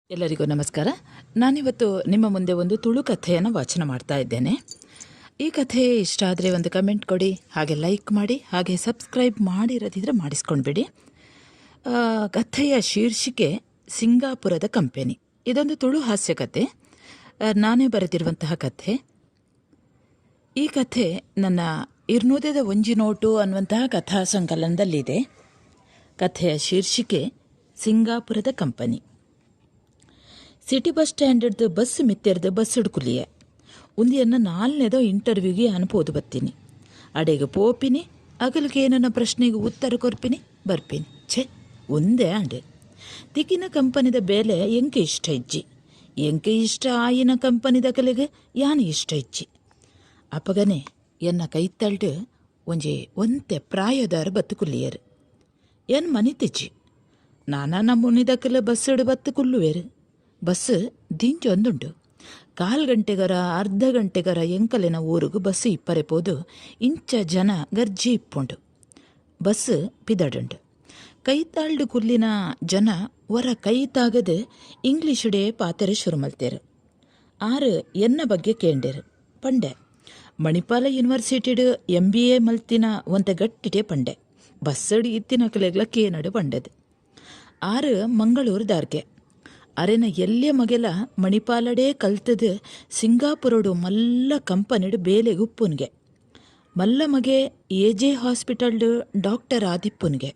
ಎಲ್ಲರಿಗೂ ನಮಸ್ಕಾರ. ನಾನಿವತ್ತು ನಿಮ್ಮ ಮುಂದೆ ಒಂದು ತುಳು ಕಥೆಯನ್ನು ವಾಚನ ಮಾಡ್ತಾ ಇದ್ದೇನೆ. ಈ ಕಥೆ ಇಷ್ಟ ಆದರೆ ಒಂದು ಕಮೆಂಟ್ ಕೊಡಿ, ಹಾಗೆ ಲೈಕ್ ಮಾಡಿ, ಹಾಗೆ ಸಬ್ಸ್ಕ್ರೈಬ್ ಮಾಡಿರೋದಿದ್ರೆ ಮಾಡಿಸ್ಕೊಂಡ್ಬಿಡಿ. ಕಥೆಯ ಶೀರ್ಷಿಕೆ ಸಿಂಗಾಪುರದ ಕಂಪೆನಿ. ಇದೊಂದು ತುಳು ಹಾಸ್ಯ ಕಥೆ, ನಾನೇ ಬರೆದಿರುವಂತಹ ಕಥೆ. ಈ ಕಥೆ ನನ್ನ ಇರ್ನೂದೆದ ಒಂಜಿ ನೋಟು ಅನ್ನುವಂತಹ ಕಥಾ ಸಂಕಲನದಲ್ಲಿದೆ. ಕಥೆಯ ಶೀರ್ಷಿಕೆ ಸಿಂಗಾಪುರದ ಕಂಪನಿ. ಸಿಟಿ ಬಸ್ ಸ್ಟ್ಯಾಂಡರ್ದು ಬಸ್ ಮಿತ್ತೆರ್ದು ಬಸ್ ಹಿಡ್ಕುಲಿಯೆ ಉಂದಿಯನ್ನ 4ನೇದೋ ಇಂಟರ್ವ್ಯೂಗೆ ಅನ್ಪೋದು ಬತ್ತೀನಿ. ಅಡೆಗೆ ಪೋಪಿನಿ, ಅಗಲಿಗೆ ನನ್ನ ಪ್ರಶ್ನೆಗೆ ಉತ್ತರ ಕೊರ್ಪಿನಿ, ಬರ್ಪಿನಿ. ಛೆ, ಒಂದೇ ಅಂಡೆ ತಿಕ್ಕಿನ ಕಂಪನಿದ ಬೆಲೆ ಎಂಕೆ ಇಷ್ಟ ಇಜ್ಜಿ, ಎಂಕೆ ಇಷ್ಟ ಆಯಿನ ಕಂಪನಿದ ಕಲೆಗೆ ಯಾನು ಇಷ್ಟ ಇಜ್ಜಿ. ಅಪಗನೆ ಎನ್ನ ಕೈತಳ್ಡು ಒಂಜಿ ಒಂತೆ ಪ್ರಾಯದಾರ ಬತ್ತು ಕುಲ್ಲಿಯರು ಏನು ಮನಿತಿಜ್ಜಿ. ನಾನಾ ನಮ್ಮುನಿದಕ್ಕಲ ಬಸ್ ಹಿಡು ಬತ್ತು ಕುಲ್ಲುವೇರು. ಬಸ್ ದಿಂಚೊಂದುಂಡು. 1/4 ಗಂಟೆಗರ ಅರ್ಧ ಗಂಟೆಗರ ಎಂಕಲಿನ ಊರಿಗೂ ಬಸ್ ಇಪ್ಪರೆಪೋದು. ಇಂಚ ಜನ ಗರ್ಜಿ ಇಪ್ಪುಂಡು. ಬಸ್ ಪಿದಡುಂಡು. ಕೈತಾಳ್ಡು ಕುಲ್ಲಿನ ಜನ ಹೊರ ಕೈ ತಾಗದು ಇಂಗ್ಲೀಷುಡೇ ಪಾತೆರೆ ಶುರು ಮಲ್ತೇರು. ಆರು ಎನ್ನ ಬಗ್ಗೆ ಕೇಂಡೇರು ಪಂಡೆ. ಮಣಿಪಾಲ ಯೂನಿವರ್ಸಿಟಿಡು MBA ಮಲ್ತಿನ ಒಂತೆ ಗಟ್ಟಿಟೇ ಪಂಡೆ. ಬಸ್ಸಡಿ ಇತ್ತಿನ ಕಲೆಗ್ಲ ಕೇನಡು ಪಂಡೆದು. ಆರು ಮಂಗಳೂರು ದಾರ್ಗೆ. ಅರೆನ ಎಲ್ಲೇ ಮಗೆಲ ಮಣಿಪಾಲಡೇ ಕಲ್ತದು ಸಿಂಗಾಪುರಡು ಮಲ್ಲ ಕಂಪನಿಡು ಬೇಲೆಗೆ ಉಪ್ಪುನ್ಗೆ. ಮಲ್ಲ ಮಗೆ AJ ಹಾಸ್ಪಿಟಲ್ಡು ಡಾಕ್ಟರ್ ಆದಿಪ್ಪುನ್ಗೆ.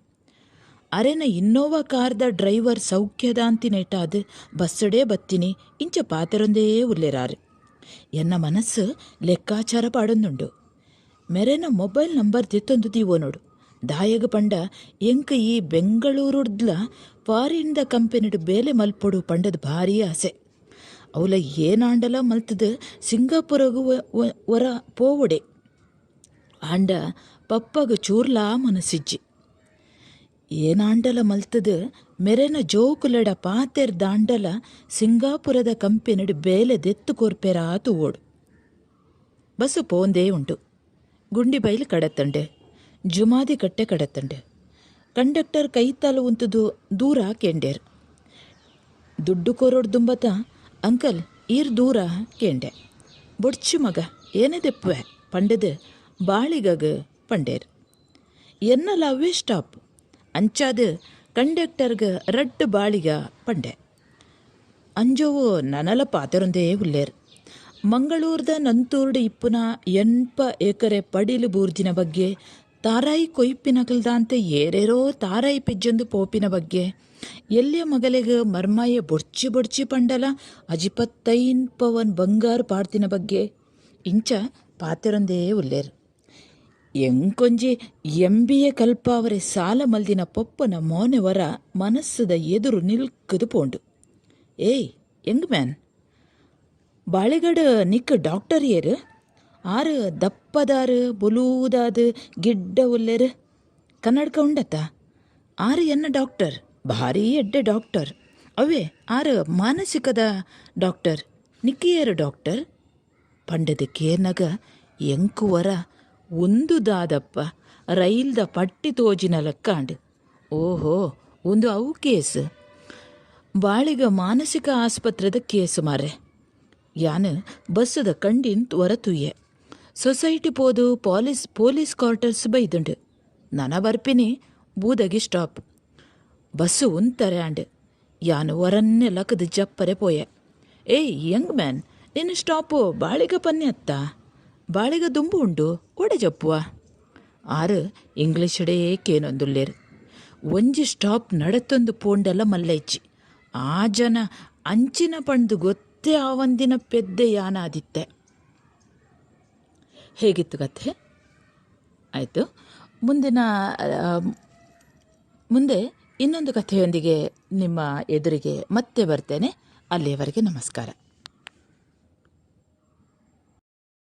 ಅರೆನ ಇನ್ನೋವಾ ಕಾರ್ದ ಡ್ರೈವರ್ ಸೌಖ್ಯದ ಅಂತಿನೇಟಾದು ಬಸ್ಸಡೇ ಬತ್ತಿನಿ ಇಂಚ ಪಾತೆರೊಂದೇ ಉಲ್ಲೇರಾರು. ಎನ್ನ ಮನಸ್ಸು ಲೆಕ್ಕಾಚಾರ ಪಾಡೊಂದುಂಡು. ಮೆರೆನ ಮೊಬೈಲ್ ನಂಬರ್ ದಿತ್ತೊಂದು ದೀವೋ ನೋಡು. ದಾಯಗ ಪಂಡ ಎಂಕ ಈ ಬೆಂಗಳೂರುಡ್ಲ ಫಾರಿನ್ದ ಕಂಪೆನಿಡು ಬೇಲೆ ಮಲ್ಪೊಡು ಪಂಡದ ಭಾರೀ ಆಸೆ. ಅವಲ ಏನಾಂಡಲ ಮಲ್ತದ ಸಿಂಗಾಪುರಗು ಹೊರ ಪೋವಡೆ ಆಂಡ ಪಪ್ಪಗ ಚೂರ್ಲಾ ಮನಸ್ಸಿಜ್ಜಿ. ಏನಾಂಡಲ ಮಲ್ತದ ಮೆರೆನ ಜೋಕುಲಡ ಪಾತೆರ್ ದಾಂಡಲ ಸಿಂಗಾಪುರದ ಕಂಪೆನಿಡು ಬೇಲೆ ದೆತ್ತು ಕೊರ್ಪೆರಾತು ಓಡು. ಬಸ್ಸು ಪೋಂದೇ ಉಂಟು. ಗುಂಡಿ ಬೈಲು ಕಡತಂಡೆ, ಜುಮಾದಿ ಕಟ್ಟೆ ಕಡತಂಡೆ. ಕಂಡಕ್ಟರ್ ಕೈತಾಲು ಉಂತದು ದೂರ ಕೇಂಡೇರು. ದುಡ್ಡು ಕೊರೋಡು ದುಂಬತ ಅಂಕಲ್ ಈರ್ ದೂರ ಕೇಂಡೆ. ಬೊಡ್ಚು ಮಗ ಏನೆದೆಪ್ಪುವೆ ಪಂಡದು ಬಾಳಿಗಗ ಪಂಡೇರು. ಎನ್ನಲ ಅವೇ ಸ್ಟಾಪ್ ಅಂಚಾದು ಕಂಡಕ್ಟರ್ಗ ರಡ್ಡು ಬಾಳಿಗ ಪಂಡೆ. ಅಂಜೋವು ನನಲ ಪಾತೆರೊಂದೇ ಉಲ್ಲೇರು. ಮಂಗಳೂರ್ದ ನಂತೂರ್ಡು ಇಪ್ಪುನ 8 ಎಕರೆ ಪಡಿಲು ಬೂರ್ಜಿನ ಬಗ್ಗೆ, ತಾರಾಯಿ ಕೊಯ್ಪಿನಕಲ್ದಂತೆ ಏರೇರೋ ತಾರಾಯಿ ಪೆಜ್ಜೊಂದು ಪೋಪಿನ ಬಗ್ಗೆ, ಎಲ್ಲಿಯ ಮಗಲೆಗೆ ಮರ್ಮಾಯ ಬೊಡ್ಚಿ ಬೊಡ್ಚಿ ಪಂಡಲ ಅಜಿಪತ್ತೈನ್ ಪವನ್ ಬಂಗಾರು ಪಾಡ್ತಿನ ಬಗ್ಗೆ ಇಂಚ ಪಾತೆರೊಂದೇ ಉಲ್ಲೇರು. ಎಂಕೊಂಜಿ MBA ಕಲ್ಪಾವರೆ ಸಾಲ ಮಲ್ದಿನ ಪೊಪ್ಪನ ಮೋನೆವರ ಮನಸ್ಸದ ಎದುರು ನಿಲ್ಕದು ಪೋಂಡು. ಏಯ್ ಯಂಗ್ ಮ್ಯಾನ್, ಬಾಳೆಗಡು ನಿಕ್ ಡಾಕ್ಟರ್ ಏರು? ಆರು ದಪ್ಪದಾರು ಬೊಲೂದಾದು ಗಿಡ್ಡ ಉಲ್ಲೇರು. ಕನ್ನಡಕ ಉಂಡತ್ತ? ಆರು ಎನ್ನ ಡಾಕ್ಟರ್ ಭಾರೀ ಎಡ್ಡೆ ಡಾಕ್ಟರ್. ಅವೇ ಆರು ಮಾನಸಿಕದ ಡಾಕ್ಟರ್ ನಿಕ್ಕಿಯರು ಡಾಕ್ಟರ್ ಪಂಡದ ಕೇರ್ನಗ ಎಂಕುವರ ಒಂದು ದಾದಪ್ಪ ರೈಲ್ದ ಪಟ್ಟಿ ತೋಜಿನ ಲೆಕ್ಕಾಂಡು. ಓಹೋ, ಒಂದು ಅವು ಕೇಸು. ಬಾಳಿಗ ಮಾನಸಿಕ ಆಸ್ಪತ್ರೆದ ಕೇಸು ಮಾರೆ. ಯಾನು ಬಸ್ಸದ ಕಂಡಿಂತ ಹೊರತುಯ್ಯೆ. ಸೊಸೈಟಿ ಪೋದು ಪೊಲೀಸ್ ಕ್ವಾರ್ಟರ್ಸ್ ಬೈದುಂಡು. ನನ ಬರ್ಪಿನಿ ಬೂದಗಿ ಸ್ಟಾಪ್. ಬಸ್ಸು ಉಂತಾರೆ ಆಂಡು. ಯಾನು ಹೊರನ್ನೆ ಲಕದ ಜಪ್ಪರೆ ಪೋಯೆ. ಏಯ್ ಯಂಗ್ ಮ್ಯಾನ್, ನಿನ್ನ ಸ್ಟಾಪು ಬಾಳಿಗ ಪನ್ಯತ್ತ? ಬಾಳಿಗ ದುಂಬು ಉಂಡು ಒಡೆ ಜಪ್ಪುವ. ಆರು ಇಂಗ್ಲೀಷಡೇ ಕೇನೊಂದುಲ್ಲೇರು. ಒಂಜಿ ಸ್ಟಾಪ್ ನಡತೊಂದು ಪೋಂಡಲ ಮಲ್ಲೈಚ್ಚಿ. ಆ ಜನ ಅಂಚಿನ ಪಂಡು ಗೊತ್ತೇ ಆವಂದಿನ ಪೆದ್ದೆ ಯಾನಾದಿತ್ತೆ. ಹೇಗಿತ್ತು ಕಥೆ? ಆಯಿತು. ಮುಂದೆ ಇನ್ನೊಂದು ಕಥೆಯೊಂದಿಗೆ ನಿಮ್ಮ ಎದುರಿಗೆ ಮತ್ತೆ ಬರ್ತೇನೆ. ಅಲ್ಲಿಯವರೆಗೆ ನಮಸ್ಕಾರ.